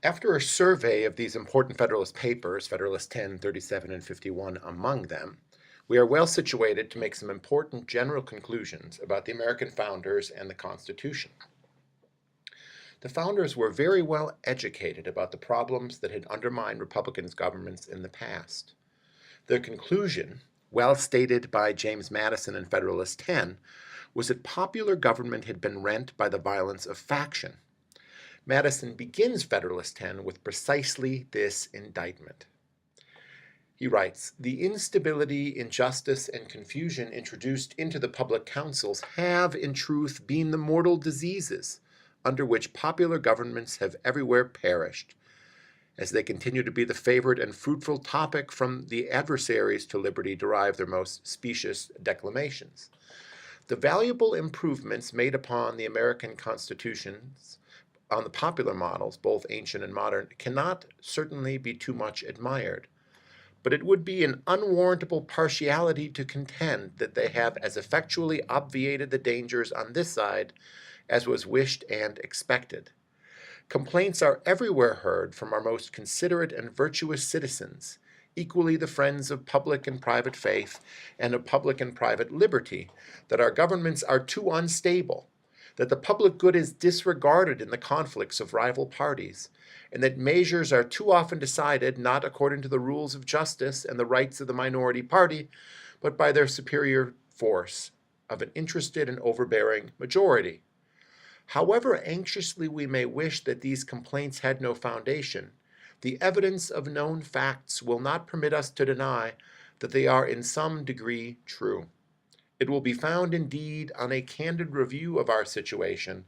After a survey of these important Federalist papers, Federalist 10, 37, and 51 among them, we are well situated to make some important general conclusions about the American founders and the Constitution. The founders were very well educated about the problems that had undermined Republican governments in the past. Their conclusion, well stated by James Madison in Federalist 10, was that popular government had been rent by the violence of faction. Madison begins Federalist 10 with precisely this indictment. He writes, "The instability, injustice, and confusion introduced into the public councils have, in truth, been the mortal diseases under which popular governments have everywhere perished, as they continue to be the favorite and fruitful topic from the adversaries to liberty derive their most specious declamations. The valuable improvements made upon the American constitutions on the popular models, both ancient and modern, cannot certainly be too much admired. But it would be an unwarrantable partiality to contend that they have as effectually obviated the dangers on this side as was wished and expected. Complaints are everywhere heard from our most considerate and virtuous citizens, equally the friends of public and private faith and of public and private liberty, that our governments are too unstable, that the public good is disregarded in the conflicts of rival parties, and that measures are too often decided not according to the rules of justice and the rights of the minority party, but by their superior force of an interested and overbearing majority. However anxiously we may wish that these complaints had no foundation, the evidence of known facts will not permit us to deny that they are in some degree true. It will be found indeed on a candid review of our situation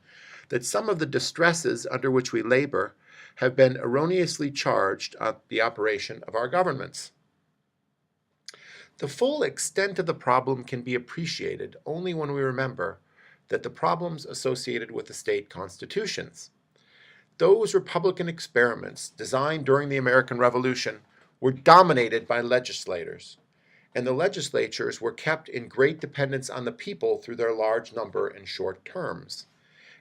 that some of the distresses under which we labor have been erroneously charged at the operation of our governments. The full extent of the problem can be appreciated only when we remember that the problems associated with the state constitutions. Those Republican experiments designed during the American Revolution were dominated by legislators, and the legislatures were kept in great dependence on the people through their large number and short terms.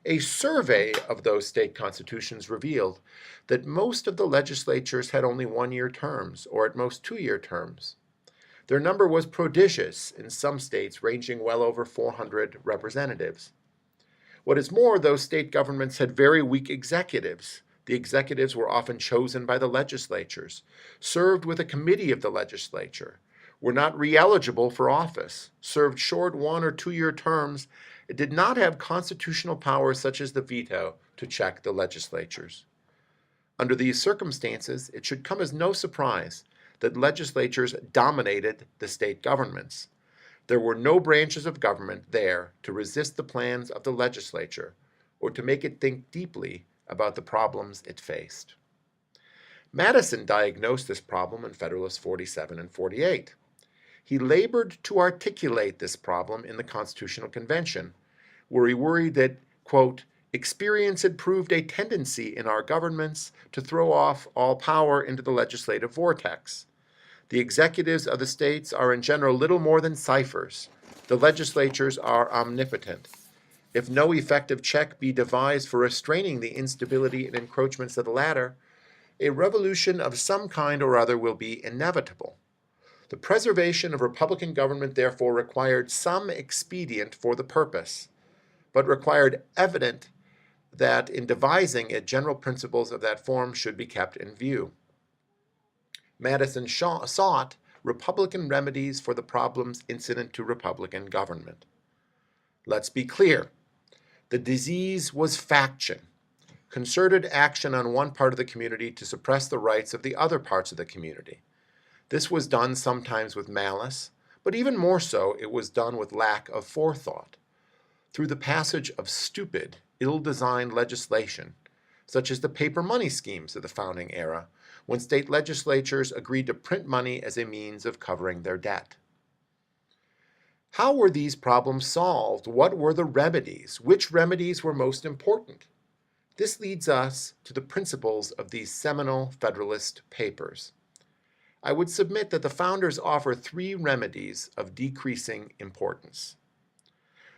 A survey of those state constitutions revealed that most of the legislatures had only one-year terms, or at most two-year terms. Their number was prodigious in some states, ranging well over 400 representatives. What is more, those state governments had very weak executives. The executives were often chosen by the legislatures, served with a committee of the legislature, were not re-eligible for office, served short 1- or 2-year terms, and did not have constitutional powers such as the veto to check the legislatures. Under these circumstances, it should come as no surprise that legislatures dominated the state governments. There were no branches of government there to resist the plans of the legislature or to make it think deeply about the problems it faced. Madison diagnosed this problem in Federalist 47 and 48. He labored to articulate this problem in the Constitutional Convention, where he worried that, quote, experience had proved a tendency in our governments to throw off all power into the legislative vortex. The executives of the states are in general little more than ciphers. The legislatures are omnipotent. If no effective check be devised for restraining the instability and encroachments of the latter, a revolution of some kind or other will be inevitable. The preservation of Republican government therefore required some expedient for the purpose, but required evident that in devising it, general principles of that form should be kept in view. Madison sought Republican remedies for the problems incident to Republican government. Let's be clear. The disease was faction, concerted action on one part of the community to suppress the rights of the other parts of the community. This was done sometimes with malice, but even more so, it was done with lack of forethought. Through the passage of stupid, ill-designed legislation, such as the paper money schemes of the founding era, when state legislatures agreed to print money as a means of covering their debt. How were these problems solved? What were the remedies? Which remedies were most important? This leads us to the principles of these seminal Federalist papers. I would submit that the founders offer 3 remedies of decreasing importance.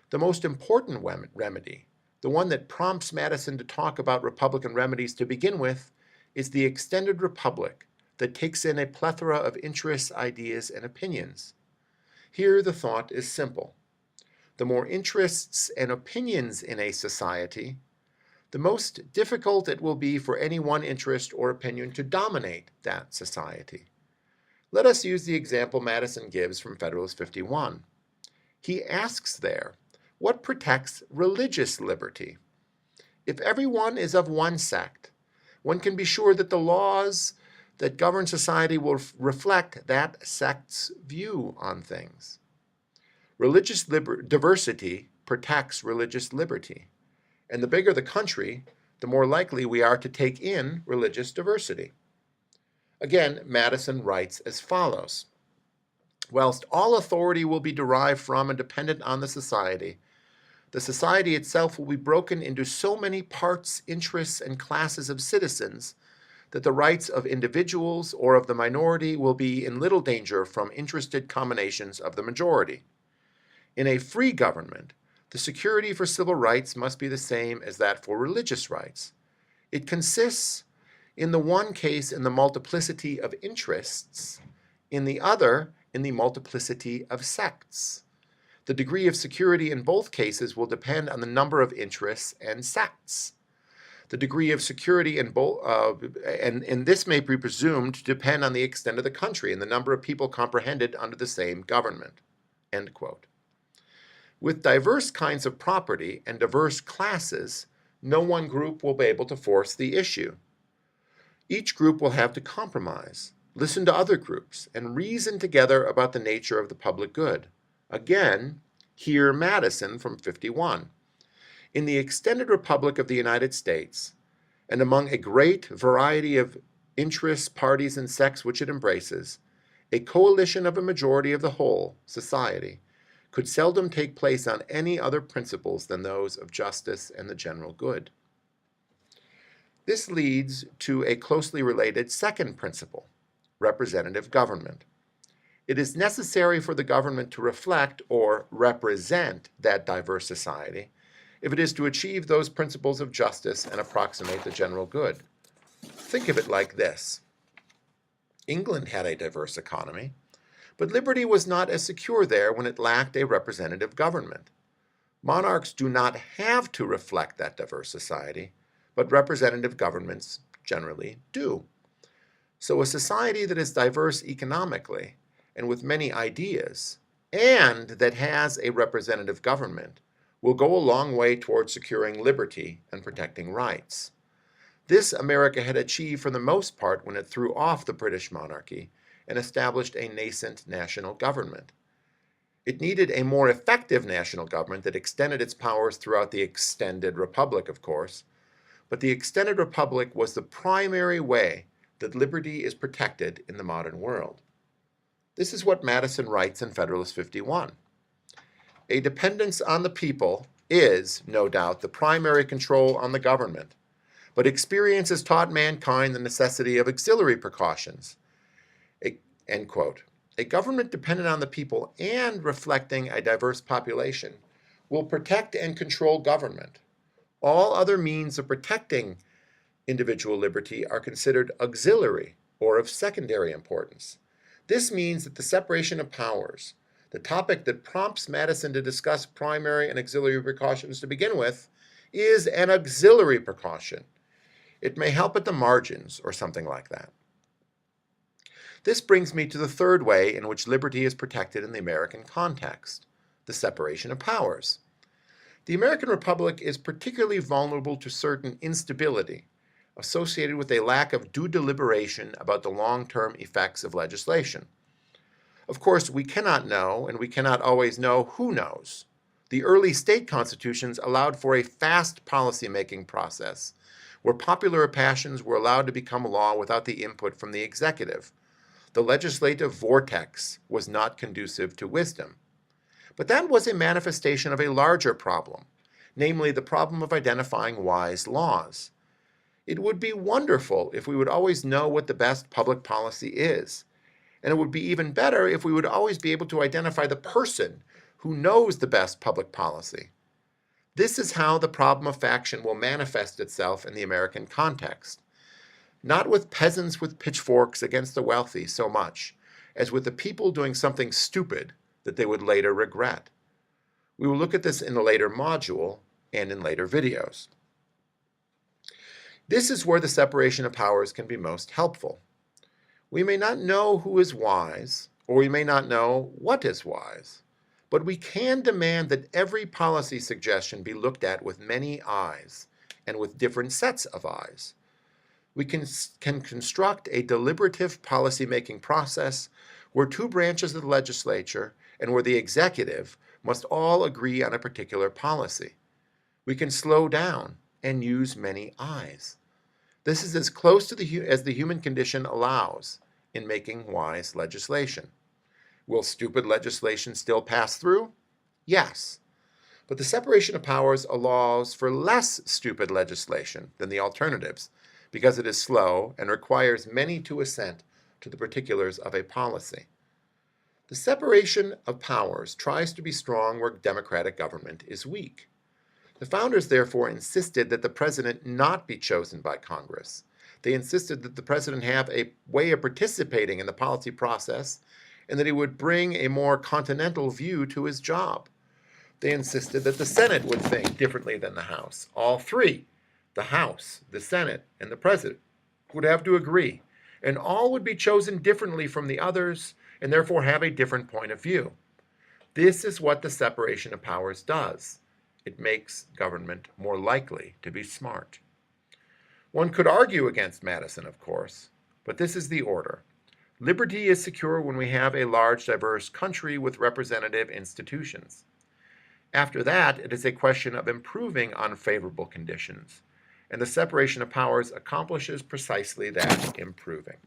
The most important remedy, the one that prompts Madison to talk about Republican remedies to begin with, is the extended republic that takes in a plethora of interests, ideas, and opinions. Here the thought is simple. The more interests and opinions in a society, the most difficult it will be for any one interest or opinion to dominate that society. Let us use the example Madison gives from Federalist 51. He asks there, what protects religious liberty? If everyone is of one sect, one can be sure that the laws that govern society will reflect that sect's view on things. Religious diversity protects religious liberty, and the bigger the country, the more likely we are to take in religious diversity. Again, Madison writes as follows. Whilst all authority will be derived from and dependent on the society itself will be broken into so many parts, interests, and classes of citizens that the rights of individuals or of the minority will be in little danger from interested combinations of the majority. In a free government, the security for civil rights must be the same as that for religious rights. It consists, in the one case, in the multiplicity of interests, in the other, in the multiplicity of sects. The degree of security in both cases will depend on the number of interests and sects. The degree of security in both, and this may be presumed to depend on the extent of the country and the number of people comprehended under the same government. End quote. With diverse kinds of property and diverse classes, no one group will be able to force the issue. Each group will have to compromise, listen to other groups, and reason together about the nature of the public good. Again, hear Madison from 51. In the extended Republic of the United States, and among a great variety of interests, parties, and sects which it embraces, a coalition of a majority of the whole society could seldom take place on any other principles than those of justice and the general good. This leads to a closely related second principle, representative government. It is necessary for the government to reflect or represent that diverse society if it is to achieve those principles of justice and approximate the general good. Think of it like this. England had a diverse economy, but liberty was not as secure there when it lacked a representative government. Monarchs do not have to reflect that diverse society, but representative governments generally do. So a society that is diverse economically and with many ideas, and that has a representative government, will go a long way towards securing liberty and protecting rights. This America had achieved for the most part when it threw off the British monarchy and established a nascent national government. It needed a more effective national government that extended its powers throughout the extended republic, of course, but the extended republic was the primary way that liberty is protected in the modern world. This is what Madison writes in Federalist 51. A dependence on the people is, no doubt, the primary control on the government, but experience has taught mankind the necessity of auxiliary precautions. End quote. A government dependent on the people and reflecting a diverse population will protect and control government. All other means of protecting individual liberty are considered auxiliary or of secondary importance. This means that the separation of powers, the topic that prompts Madison to discuss primary and auxiliary precautions to begin with, is an auxiliary precaution. It may help at the margins or something like that. This brings me to the third way in which liberty is protected in the American context, the separation of powers. The American Republic is particularly vulnerable to certain instability associated with a lack of due deliberation about the long-term effects of legislation. Of course, we cannot know, and we cannot always know who knows. The early state constitutions allowed for a fast policy-making process, where popular passions were allowed to become law without the input from the executive. The legislative vortex was not conducive to wisdom. But that was a manifestation of a larger problem, namely the problem of identifying wise laws. It would be wonderful if we would always know what the best public policy is, and it would be even better if we would always be able to identify the person who knows the best public policy. This is how the problem of faction will manifest itself in the American context. not with peasants with pitchforks against the wealthy so much as with the people doing something stupid that they would later regret. We will look at this in a later module and in later videos. This is where the separation of powers can be most helpful. We may not know who is wise, or we may not know what is wise, but we can demand that every policy suggestion be looked at with many eyes and with different sets of eyes. We can construct a deliberative policymaking process where two branches of the legislature and where the executive must all agree on a particular policy. We can slow down and use many eyes. This is as close to as the human condition allows in making wise legislation. Will stupid legislation still pass through? Yes. But the separation of powers allows for less stupid legislation than the alternatives, because it is slow and requires many to assent to the particulars of a policy. The separation of powers tries to be strong where democratic government is weak. The founders therefore insisted that the president not be chosen by Congress. They insisted that the president have a way of participating in the policy process and that he would bring a more continental view to his job. They insisted that the Senate would think differently than the House. All three, the House, the Senate, and the President, would have to agree, and all would be chosen differently from the others and therefore have a different point of view. This is what the separation of powers does. It makes government more likely to be smart. One could argue against Madison, of course, but this is the order. Liberty is secure when we have a large, diverse country with representative institutions. After that, it is a question of improving unfavorable conditions, and the separation of powers accomplishes precisely that improving.